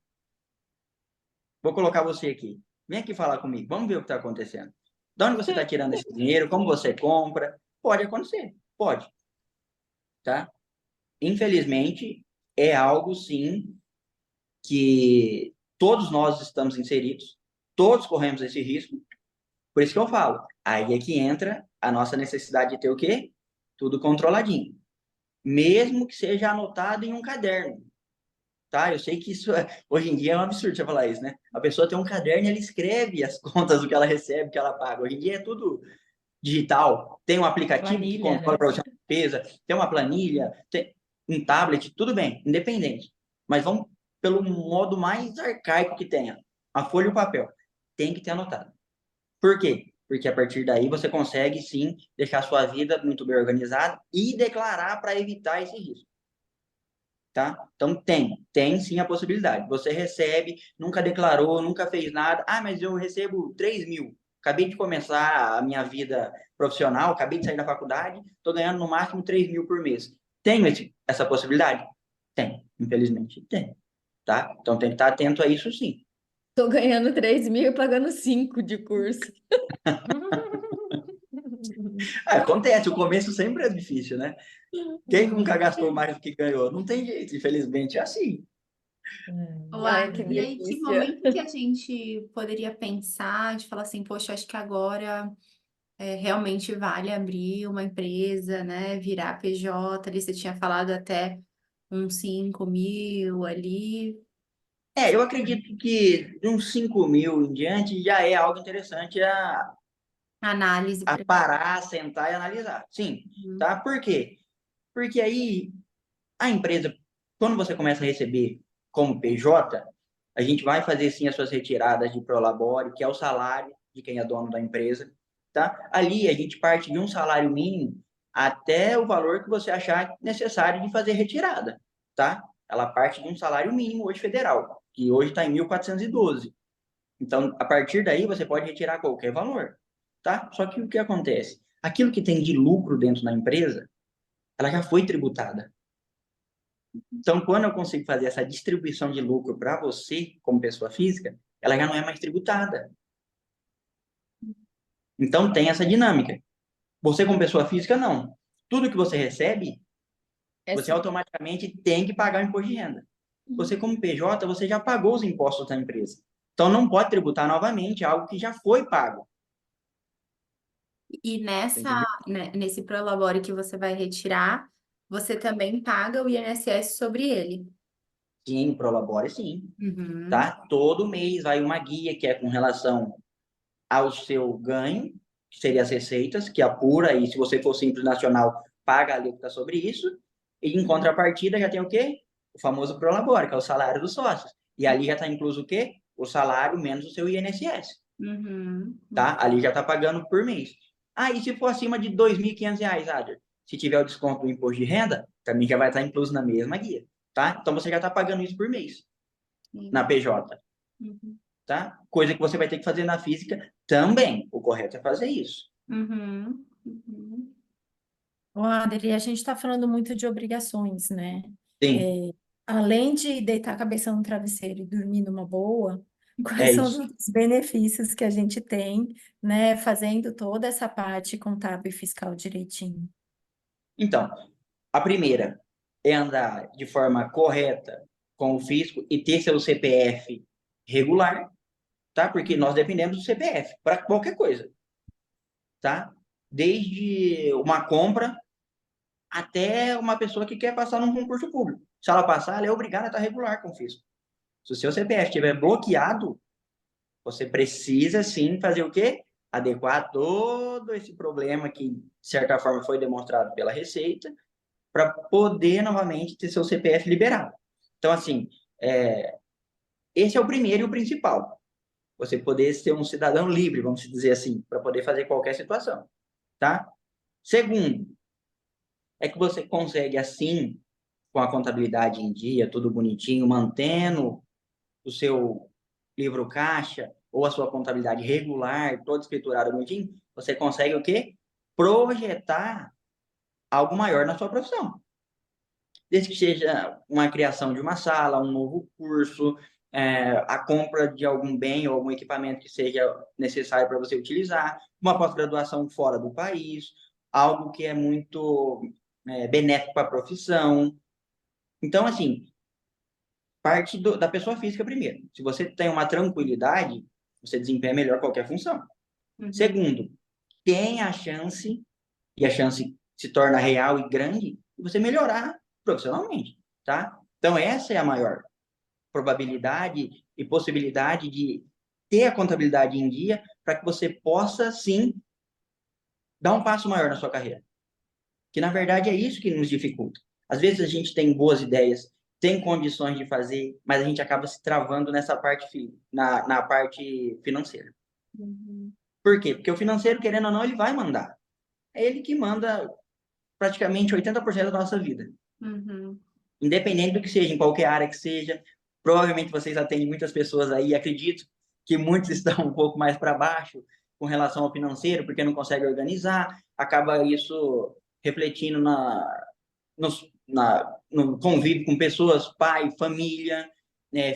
vou colocar você aqui, vem aqui falar comigo, vamos ver o que está acontecendo. De onde você está tirando esse dinheiro, como você compra, pode acontecer, pode, tá? Infelizmente, é algo, sim, que todos nós estamos inseridos, todos corremos esse risco, por isso que eu falo, aí é que entra a nossa necessidade de ter o quê? Tudo controladinho. Mesmo que seja anotado em um caderno, tá? Eu sei que isso, hoje em dia é um absurdo você falar isso, né? A pessoa tem um caderno e ela escreve as contas do que ela recebe, que ela paga. Hoje em dia é tudo digital. Tem um aplicativo que Planilha, controla né? para você a despesa, tem uma planilha, tem um tablet, tudo bem, independente. Mas vamos pelo modo mais arcaico que tenha. A folha e o papel. Tem que ter anotado. Por quê? Porque a partir daí você consegue, sim, deixar a sua vida muito bem organizada e declarar para evitar esse risco. Tá? Então, tem sim a possibilidade. Você recebe, nunca declarou, nunca fez nada. Ah, mas eu recebo 3 mil. Acabei de começar a minha vida profissional, acabei de sair da faculdade, estou ganhando no máximo 3 mil por mês. Tenho essa possibilidade? Tem, infelizmente tem. Tá? Então, tem que estar atento a isso, sim. Tô ganhando 3 mil e pagando 5 de curso. Acontece, o começo sempre é difícil, né? Quem nunca gastou mais do que ganhou? Não tem jeito, infelizmente é assim. Ô, Ai, que Adri, e aí, que delícia. momento que a gente poderia pensar de falar assim, poxa, acho que agora realmente vale abrir uma empresa, né? Virar PJ, ali você tinha falado até uns 5 mil ali. Eu acredito que de uns 5 mil em diante já é algo interessante Análise a para. parar, sentar e analisar. Sim, tá? Por quê? Porque aí a empresa, quando você começa a receber como PJ, a gente vai fazer sim as suas retiradas de Prolabore, que é o salário de quem é dono da empresa, tá? Ali a gente parte de um salário mínimo até o valor que você achar necessário de fazer retirada, tá? ela parte de um salário mínimo hoje federal, que hoje está em 1.412. Então, a partir daí, você pode retirar qualquer valor, tá? Só que o que acontece? Aquilo que tem de lucro dentro da empresa, ela já foi tributada. Então, quando eu consigo fazer essa distribuição de lucro para você, como pessoa física, ela já não é mais tributada. Então, tem essa dinâmica. Você, como pessoa física, não. Tudo que você recebe, você automaticamente tem que pagar o imposto de renda. Você, como PJ, você já pagou os impostos da empresa. Então, não pode tributar novamente algo que já foi pago. E Entendeu? nesse Prolabore que você vai retirar, você também paga o INSS sobre ele. Sim, Prolabore, sim. Uhum. Tá? Todo mês vai uma guia que é com relação ao seu ganho, que seria as receitas, que apura, e se você for simples nacional, paga a alíquota sobre isso, e em contrapartida já tem o quê? O famoso Prolabore, que é o salário dos sócios. E ali já está incluso o quê? O salário menos o seu INSS, Uhum. tá? Ali já está pagando por mês. Ah, e se for acima de R$ 2.500, Adler? Se tiver o desconto do imposto de renda, também já vai estar incluso na mesma guia, tá? Então você já está pagando isso por mês, na PJ. Uhum. Tá? Coisa que você vai ter que fazer na física também. O correto é fazer isso. Uhum. Uhum. Ô, Adri, a gente está falando muito de obrigações, né? Sim, Além de deitar a cabeça no travesseiro e dormir numa boa, é quais são isso. os benefícios que a gente tem, né, fazendo toda essa parte contábil e fiscal direitinho? Então, a primeira é andar de forma correta com o fisco e ter seu CPF regular, tá? Porque nós dependemos do CPF para qualquer coisa, tá? Desde uma compra até uma pessoa que quer passar num concurso público. Se ela passar, ela é obrigada a estar regular com o fisco. Se o seu CPF estiver bloqueado, você precisa, sim, fazer o quê? Adequar todo esse problema que, de certa forma, foi demonstrado pela Receita para poder, novamente, ter seu CPF liberado. Então, assim, esse é o primeiro e o principal. Você poder ser um cidadão livre, vamos dizer assim, para poder fazer qualquer situação, tá? Segundo, é que você consegue, assim, com a contabilidade em dia, tudo bonitinho, mantendo o seu livro caixa ou a sua contabilidade regular, toda escriturada bonitinho, você consegue o quê? Projetar algo maior na sua profissão. Desde que seja uma criação de uma sala, um novo curso, a compra de algum bem ou algum equipamento que seja necessário para você utilizar, uma pós-graduação fora do país, algo que é muito benéfico para a profissão. Então, assim, parte da pessoa física primeiro. Se você tem uma tranquilidade, você desempenha melhor qualquer função. Uhum. Segundo, tem a chance, e a chance se torna real e grande, de você melhorar profissionalmente, tá? Então, essa é a maior probabilidade e possibilidade de ter a contabilidade em dia para que você possa, sim, dar um passo maior na sua carreira. Que, na verdade, é isso que nos dificulta. Às vezes a gente tem boas ideias, tem condições de fazer, mas a gente acaba se travando nessa parte, na parte financeira. Uhum. Por quê? Porque o financeiro, querendo ou não, ele vai mandar. É ele que manda praticamente 80% da nossa vida. Uhum. Independente do que seja, em qualquer área que seja. Provavelmente vocês atendem muitas pessoas aí, acredito que muitos estão um pouco mais para baixo com relação ao financeiro, porque não conseguem organizar, acaba isso refletindo no convívio com pessoas, pai, família,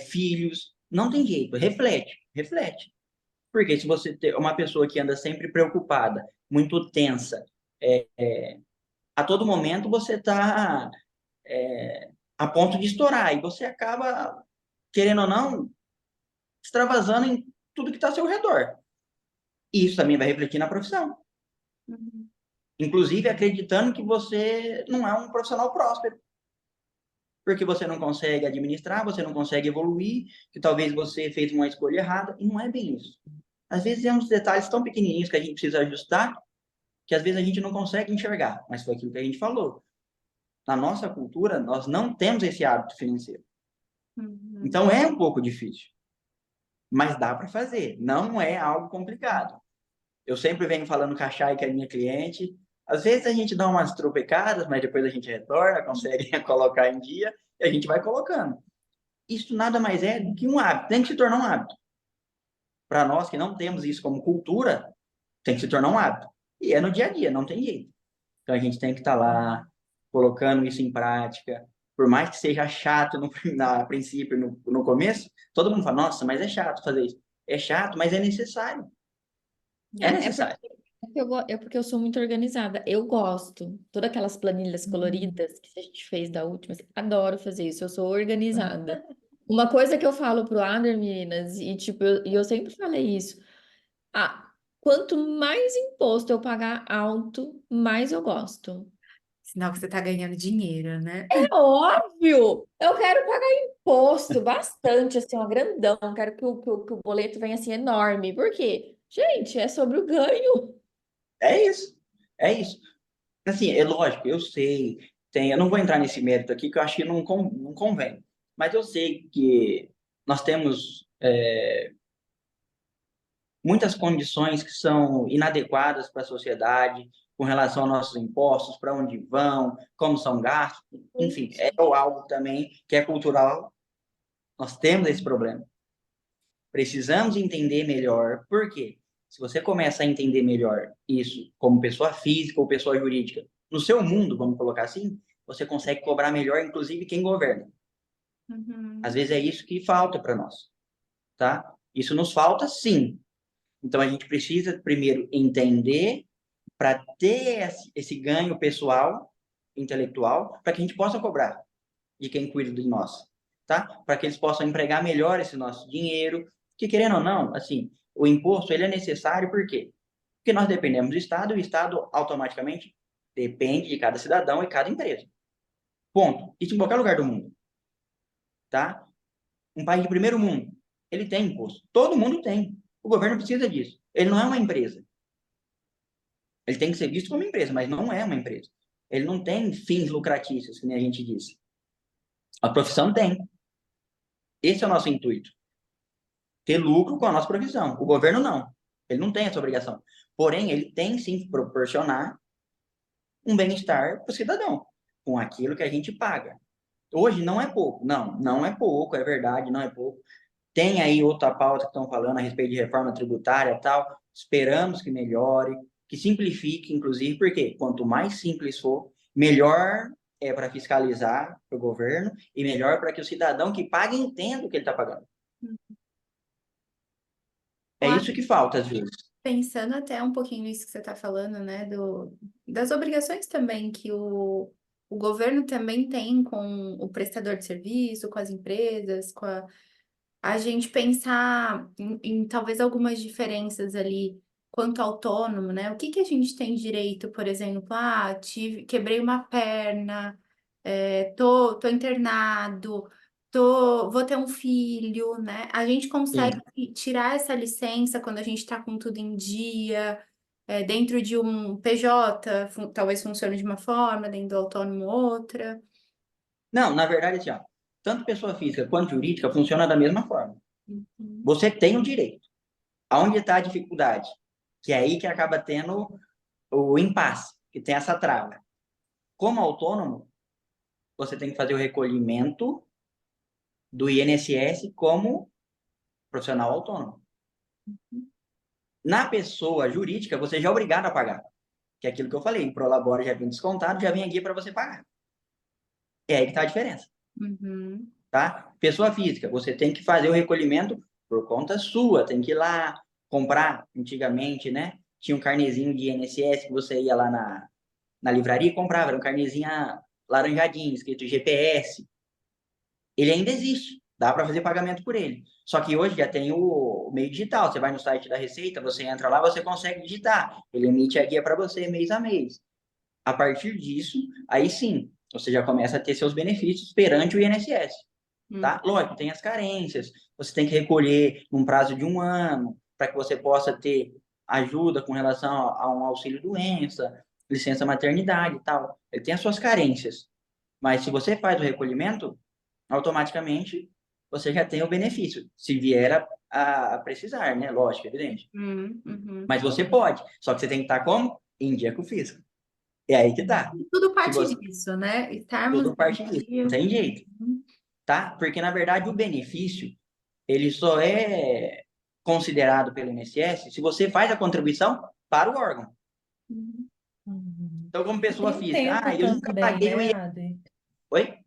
filhos. Não tem jeito, reflete, reflete. Porque se você tem uma pessoa que anda sempre preocupada, muito tensa, a todo momento você está a ponto de estourar e você acaba, querendo ou não, extravasando em tudo que está ao seu redor. E isso também vai refletir na profissão. Uhum. Inclusive acreditando que você não é um profissional próspero. Porque você não consegue administrar, você não consegue evoluir, que talvez você fez uma escolha errada, e não é bem isso. Às vezes é uns detalhes tão pequenininhos que a gente precisa ajustar, que às vezes a gente não consegue enxergar, mas foi aquilo que a gente falou. Na nossa cultura, nós não temos esse hábito financeiro. Uhum. Então é um pouco difícil, mas dá para fazer, não é algo complicado. Eu sempre venho falando com a Chay, que é minha cliente, Às vezes a gente dá umas tropecadas, mas depois a gente retorna, consegue colocar em dia e a gente vai colocando. Isso nada mais é do que um hábito, tem que se tornar um hábito. Para nós que não temos isso como cultura, tem que se tornar um hábito. E é no dia a dia, não tem jeito. Então a gente tem que estar lá, colocando isso em prática. Por mais que seja chato a princípio, no começo, todo mundo fala, nossa, mas é chato fazer isso. É chato, mas é necessário. É necessário. É porque eu sou muito organizada. Eu gosto. Todas aquelas planilhas coloridas que a gente fez da última, assim, adoro fazer isso. Eu sou organizada. Uma coisa que eu falo pro Ader, meninas, e tipo, eu sempre falei isso. Ah, quanto mais imposto eu pagar alto, mais eu gosto. Sinal que você tá ganhando dinheiro, né? É óbvio! Eu quero pagar imposto bastante, assim, ó, grandão. Quero que o boleto venha assim enorme. Por quê? Gente, é sobre o ganho. É isso. É isso. Assim, é lógico, eu sei. Eu não vou entrar nesse mérito aqui, que eu acho que não convém. Mas eu sei que nós temos muitas condições que são inadequadas para a sociedade com relação aos nossos impostos, para onde vão, como são gastos, enfim, é algo também que é cultural. Nós temos esse problema. Precisamos entender melhor. Por quê? Se você começa a entender melhor isso como pessoa física ou pessoa jurídica, no seu mundo, vamos colocar assim, você consegue cobrar melhor, inclusive, quem governa. Às vezes é isso que falta para nós, tá? Isso nos falta, sim. Então, a gente precisa, primeiro, entender para ter esse ganho pessoal, intelectual, para que a gente possa cobrar de quem cuida de nós, tá? Para que eles possam empregar melhor esse nosso dinheiro, que querendo ou não, assim, o imposto ele é necessário por quê? Porque nós dependemos do Estado e o Estado automaticamente depende de cada cidadão e cada empresa. Ponto. Isso em qualquer lugar do mundo, tá? Um país de primeiro mundo, ele tem imposto. Todo mundo tem. O governo precisa disso. Ele não é uma empresa. Ele tem que ser visto como empresa, mas não é uma empresa. Ele não tem fins lucratícios, como a gente diz. A profissão tem. Esse é o nosso intuito. Ter lucro com a nossa profissão. O governo não. Ele não tem essa obrigação. Porém, ele tem sim que proporcionar um bem-estar para o cidadão, com aquilo que a gente paga. Hoje não é pouco. Não, não é pouco, é verdade, não é pouco. Tem aí outra pauta que estão falando a respeito de reforma tributária e tal. Esperamos que melhore, que simplifique, inclusive, porque quanto mais simples for, melhor é para fiscalizar para o governo e melhor para que o cidadão que paga entenda o que ele está pagando. É isso que falta, às vezes. Pensando até um pouquinho nisso que você está falando, né, das obrigações também que o governo também tem com o prestador de serviço, com as empresas, a gente pensar em talvez algumas diferenças ali quanto ao autônomo, né? O que que a gente tem direito, por exemplo, quebrei uma perna, tô internado, vou ter um filho, né? A gente consegue tirar essa licença quando a gente está com tudo em dia, dentro de um PJ, talvez funcione de uma forma, dentro do autônomo outra. Não, na verdade, assim, ó, tanto pessoa física quanto jurídica funciona da mesma forma. Você tem o direito. Aonde está a dificuldade? Que é aí que acaba tendo o impasse, que tem essa trava. Como autônomo, você tem que fazer o recolhimento do INSS como profissional autônomo. Na pessoa jurídica, você já é obrigado a pagar. Que é aquilo que eu falei, o Prolabore já vem descontado, já vem aqui para você pagar. É aí que está a diferença. Tá? Pessoa física, você tem que fazer o recolhimento por conta sua, tem que ir lá comprar, antigamente, né? Tinha um carnezinho de INSS que você ia lá na livraria e comprava, era um carnezinho laranjadinho, escrito GPS. Ele ainda existe, dá para fazer pagamento por ele. Só que hoje já tem o meio digital, você vai no site da Receita, você entra lá, você consegue digitar. Ele emite a guia para você mês a mês. A partir disso, aí sim, você já começa a ter seus benefícios perante o INSS. Tá? Lógico, tem as carências, você tem que recolher num prazo de 1 ano, para que você possa ter ajuda com relação a um auxílio-doença, licença maternidade e tal. Ele tem as suas carências. Mas se você faz o recolhimento, automaticamente você já tem o benefício, se vier a precisar, né? Lógico, evidente. Mas você pode, só que você tem que estar como? Em dia com o fisco. É aí que tá. E tudo Se parte você, disso, né? Estarmos tudo parte disso, não tem jeito, tá? Porque, na verdade, o benefício, ele só é considerado pelo INSS se você faz a contribuição para o órgão. Uhum. Então, como E pessoa tem um física, tempo eu nunca também, paguei o né, INSS. Ade? Oi?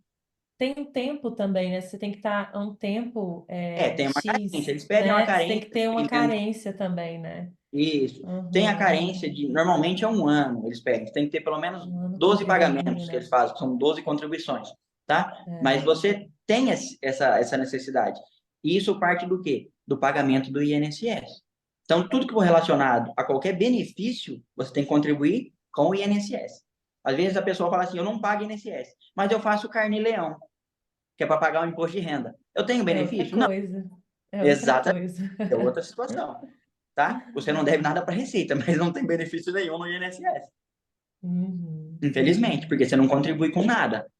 Tem um tempo também, né? Você tem que estar um tempo Tem uma carência. X, Eles pedem uma né? Você tem carência que ter uma de menos. carência também, né? Isso. Tem a Uhum. carência de, normalmente é um ano, eles pedem. Tem que ter pelo menos Um ano 12 contribuindo, pagamentos que né? eles fazem, que são 12 contribuições, tá? É. Mas você tem essa necessidade. E isso parte do quê? Do pagamento do INSS. Então, tudo que for relacionado a qualquer benefício, você tem que contribuir com o INSS. Às vezes a pessoa fala assim, eu não pago INSS, mas eu faço carne-leão, que é para pagar o imposto de renda. Eu tenho É outra benefício? Não, coisa. É outra exatamente. coisa. É outra situação, tá? Você não deve nada para a Receita, mas não tem benefício nenhum no INSS. Uhum. Infelizmente, porque você não contribui com nada,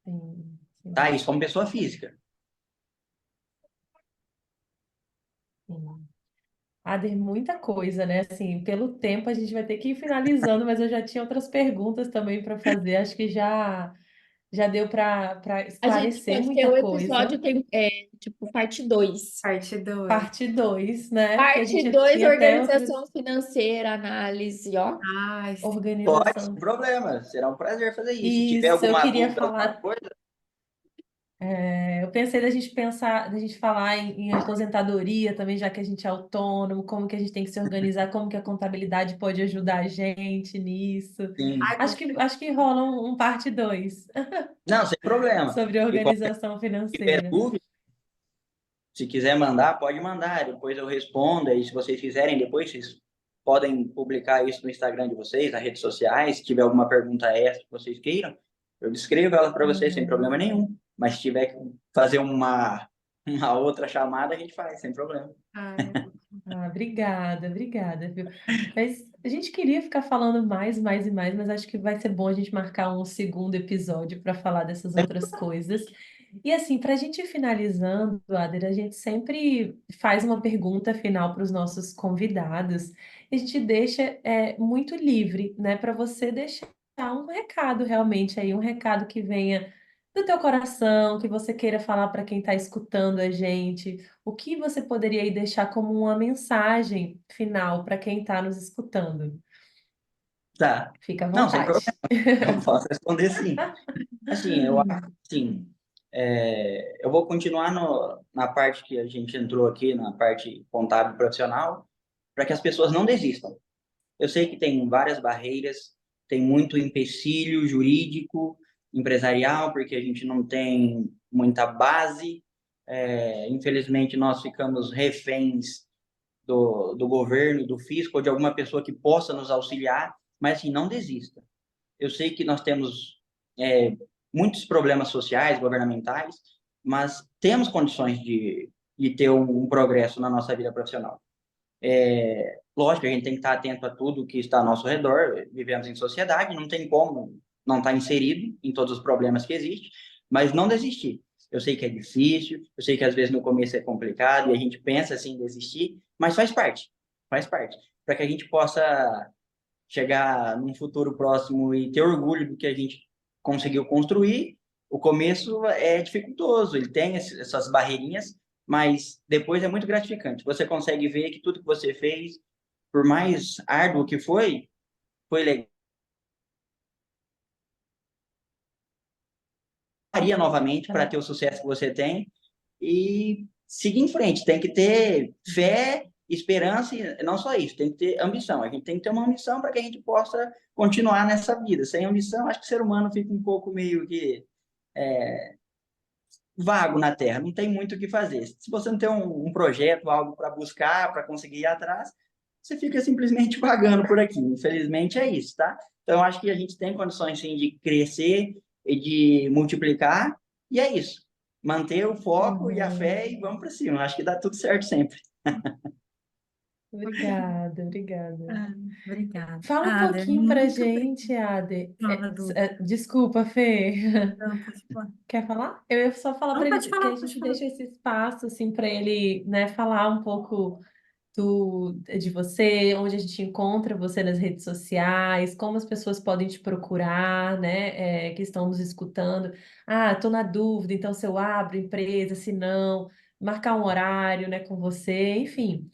Sim, tá? sim, Isso como pessoa física. sim. Ader, muita coisa, né? Assim, pelo tempo a gente vai ter que ir finalizando, mas eu já tinha outras perguntas também para fazer. Acho que já deu para A gente esclarecer pode ter muita o coisa. episódio, tipo, parte 2. Parte 2. Parte 2, né? Porque a gente Parte já 2, tinha até outras organização financeira, análise, ó. Ai, sim. Pode, sem organização. problema. Será um prazer fazer isso. Se tiver Isso, eu alguma queria dúvida, alguma falar. coisa, Eu pensei da gente falar em aposentadoria também, já que a gente é autônomo, como que a gente tem que se organizar, como que a contabilidade pode ajudar a gente nisso. sim. Ai, Acho que rola um parte 2 Não, sem problema. sobre E qualquer organização que tiver financeira. dúvida, se quiser mandar, pode mandar. Depois eu respondo. E se vocês quiserem, depois vocês podem publicar isso no Instagram de vocês, nas redes sociais. Se tiver alguma pergunta extra que vocês queiram, eu descrevo ela para vocês sem Uhum. problema nenhum. Mas se tiver que fazer uma outra chamada, a gente faz, sem problema. ai, Obrigada, obrigada, viu? Mas a gente queria ficar falando mais e mais, mas acho que vai ser bom a gente marcar um segundo episódio para falar dessas outras coisas. E assim, para a gente ir finalizando, Ader, a gente sempre faz uma pergunta final para os nossos convidados. E a gente deixa muito livre, né, para você deixar um recado realmente aí, um recado que venha do teu coração, que você queira falar para quem está escutando a gente. O que você poderia aí deixar como uma mensagem final para quem está nos escutando? Tá. Fica à Não, sem problema. vontade. Eu posso responder sim. Assim, eu acho assim, eu vou continuar na parte que a gente entrou aqui, na parte contábil profissional, para que as pessoas não desistam. Eu sei que tem várias barreiras, tem muito empecilho jurídico, empresarial, porque a gente não tem muita base. Infelizmente, nós ficamos reféns do governo, do fisco, ou de alguma pessoa que possa nos auxiliar, mas assim, não desista. Eu sei que nós temos muitos problemas sociais, governamentais, mas temos condições de ter um progresso na nossa vida profissional. Lógico, a gente tem que estar atento a tudo que está ao nosso redor, vivemos em sociedade, não tem como não estar inserido em todos os problemas que existem, mas não desistir. Eu sei que é difícil, eu sei que às vezes no começo é complicado e a gente pensa assim em desistir, mas faz parte, para que a gente possa chegar num futuro próximo e ter orgulho do que a gente conseguiu construir. O começo é dificultoso, ele tem essas barreirinhas, mas depois é muito gratificante. Você consegue ver que tudo que você fez, por mais árduo que foi legal. Faria novamente para ter o sucesso que você tem e seguir em frente. Tem que ter fé, esperança e não só isso, tem que ter ambição. A gente tem que ter uma ambição para que a gente possa continuar nessa vida. Sem ambição, acho que o ser humano fica um pouco meio que vago na Terra, não tem muito o que fazer. Se você não tem um projeto, algo para buscar, para conseguir ir atrás, você fica simplesmente vagando por aqui. Infelizmente é isso, tá? Então, acho que a gente tem condições, sim, de crescer e de multiplicar, e é isso. Manter o foco e a fé e vamos para cima. Acho que dá tudo certo sempre. Obrigada, obrigada. Ah, obrigada. Fala um Ada, pouquinho pra muito gente, Ade. obrigada. Desculpa, Fê. Não, pode falar. Quer falar? Eu ia só falar Não, para pode ele que a falar, pode gente falar. deixa esse espaço assim para ele, né, falar um pouco de você, onde a gente encontra você nas redes sociais, como as pessoas podem te procurar, né? Que estão nos escutando. Ah, estou na dúvida, então se eu abro empresa, se não, marcar um horário, né, com você, enfim.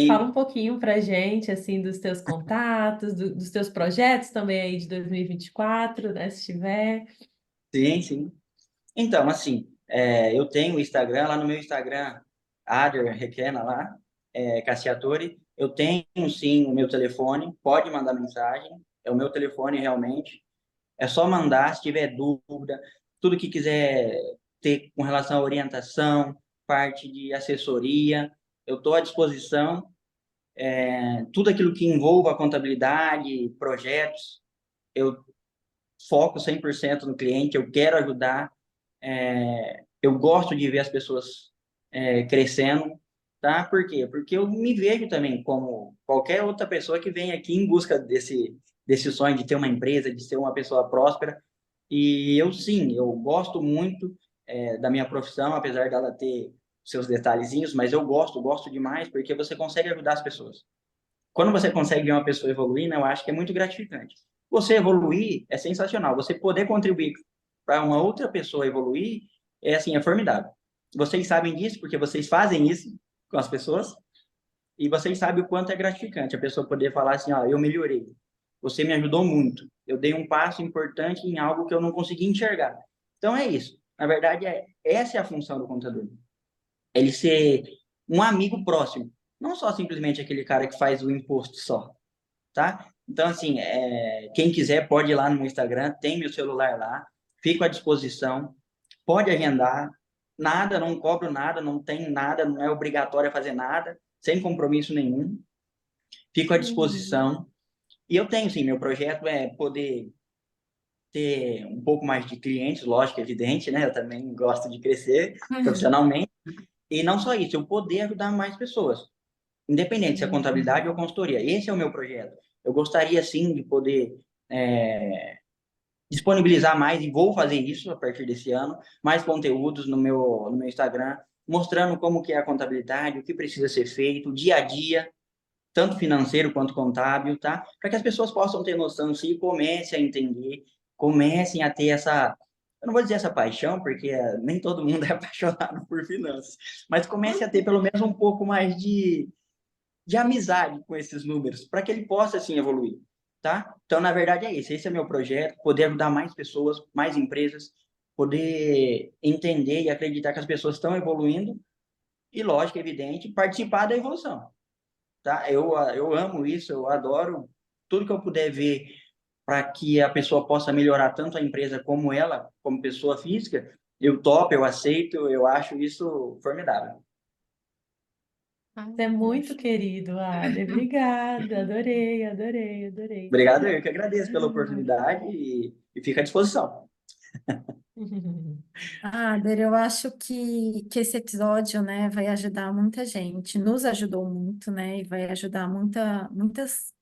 Fala Sim, um pouquinho pra gente, assim, dos teus contatos, dos teus projetos também aí de 2024, né, se tiver. sim, sim. Então, assim, eu tenho o Instagram, lá no meu Instagram, Ader Requena lá, Cassiatore. Eu tenho, sim, o meu telefone, pode mandar mensagem, é o meu telefone realmente. É só mandar, se tiver dúvida, tudo que quiser ter com relação à orientação, parte de assessoria, eu estou à disposição. Tudo aquilo que envolva contabilidade, projetos, eu foco 100% no cliente, eu quero ajudar, eu gosto de ver as pessoas crescendo, tá? Por quê? Porque eu me vejo também como qualquer outra pessoa que vem aqui em busca desse sonho de ter uma empresa, de ser uma pessoa próspera. E eu, sim, eu gosto muito da minha profissão, apesar dela ter seus detalhezinhos, mas eu gosto demais, porque você consegue ajudar as pessoas. Quando você consegue ver uma pessoa evoluindo, eu acho que é muito gratificante. Você evoluir é sensacional. Você poder contribuir para uma outra pessoa evoluir é assim, é formidável. Vocês sabem disso porque vocês fazem isso com as pessoas e vocês sabem o quanto é gratificante a pessoa poder falar assim, ó, eu melhorei. Você me ajudou muito. Eu dei um passo importante em algo que eu não consegui enxergar. Então é isso. Na verdade, essa é a função do contador. Ele ser um amigo próximo, não só simplesmente aquele cara que faz o imposto só, tá? Então, assim, quem quiser pode ir lá no meu Instagram, tem meu celular lá, fico à disposição, pode agendar, nada, não cobro nada, não tem nada, não é obrigatório fazer nada, sem compromisso nenhum, fico à Uhum. disposição. E eu tenho, sim, meu projeto é poder ter um pouco mais de clientes, lógico, evidente, né? Eu também gosto de crescer profissionalmente. E não só isso, eu poder ajudar mais pessoas, independente se é contabilidade ou consultoria. Esse é o meu projeto. Eu gostaria, sim, de poder disponibilizar mais, e vou fazer isso a partir desse ano, mais conteúdos no meu Instagram, mostrando como que é a contabilidade, o que precisa ser feito, o dia a dia, tanto financeiro quanto contábil, tá? Para que as pessoas possam ter noção, sim, e comecem a entender, comecem a ter essa, eu não vou dizer essa paixão, porque nem todo mundo é apaixonado por finanças, mas comece a ter pelo menos um pouco mais de amizade com esses números, para que ele possa, assim, evoluir, tá? Então, na verdade, é isso. Esse é meu projeto, poder ajudar mais pessoas, mais empresas, poder entender e acreditar que as pessoas estão evoluindo e, lógico, evidente, participar da evolução, tá? Eu amo isso, eu adoro tudo que eu puder ver para que a pessoa possa melhorar tanto a empresa como ela, como pessoa física, eu topo, eu aceito, eu acho isso formidável. Ah, Você é muito perfeito. querido, Ader. Obrigada, adorei, adorei, adorei. Obrigado, eu que agradeço pela oportunidade e fico à disposição. Ah,Der, eu acho que esse episódio, né, vai ajudar muita gente, nos ajudou muito, né, e vai ajudar muitas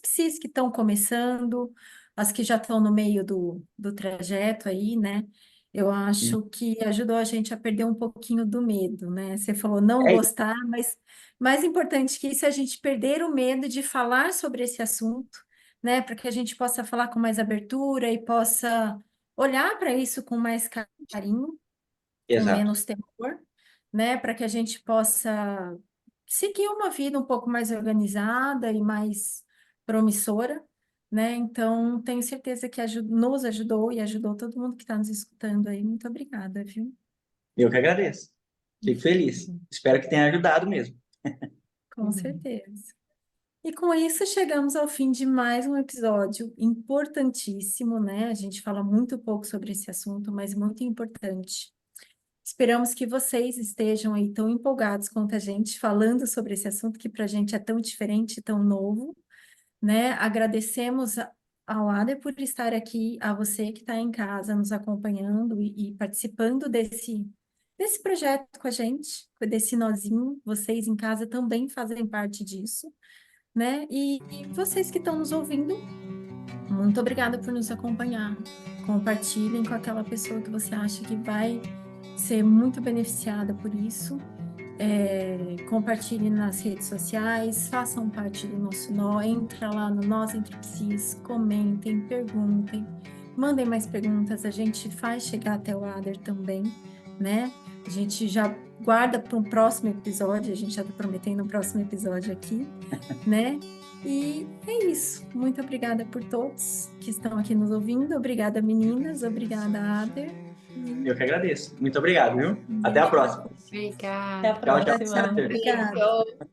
psis que estão começando, as que já estão no meio do trajeto aí, né, eu acho que ajudou a gente a perder um pouquinho do medo, né, você falou não É gostar, mas mais importante que isso é a gente perder o medo de falar sobre esse assunto, né, para que a gente possa falar com mais abertura e possa olhar para isso com mais carinho, com exato. menos temor, né, para que a gente possa seguir uma vida um pouco mais organizada e mais promissora, né? Então, tenho certeza que nos ajudou e ajudou todo mundo que está nos escutando aí. Muito obrigada, viu? Eu que agradeço. Fico feliz. Espero que tenha ajudado mesmo. Com certeza. E com isso chegamos ao fim de mais um episódio importantíssimo, né? A gente fala muito pouco sobre esse assunto, mas muito importante. Esperamos que vocês estejam aí tão empolgados quanto a gente falando sobre esse assunto que para a gente é tão diferente, tão novo, né? Agradecemos ao Ader por estar aqui, a você que está em casa nos acompanhando e participando desse projeto com a gente, desse nozinho. Vocês em casa também fazem parte disso, né? E vocês que estão nos ouvindo, muito obrigada por nos acompanhar. Compartilhem com aquela pessoa que você acha que vai ser muito beneficiada por isso. Compartilhe nas redes sociais, façam parte do nosso nó, entra lá no Nós Entre Psis, comentem, perguntem, mandem mais perguntas, a gente faz chegar até o Ader também, né? A gente já guarda para um próximo episódio, a gente já está prometendo um próximo episódio aqui, né? E é isso. Muito obrigada por todos que estão aqui nos ouvindo. Obrigada, meninas. Obrigada, Ader. Eu que agradeço. Muito obrigado, viu? Até a próxima. Obrigada. Até a Tchau, tchau. próxima. Obrigada. Beijo.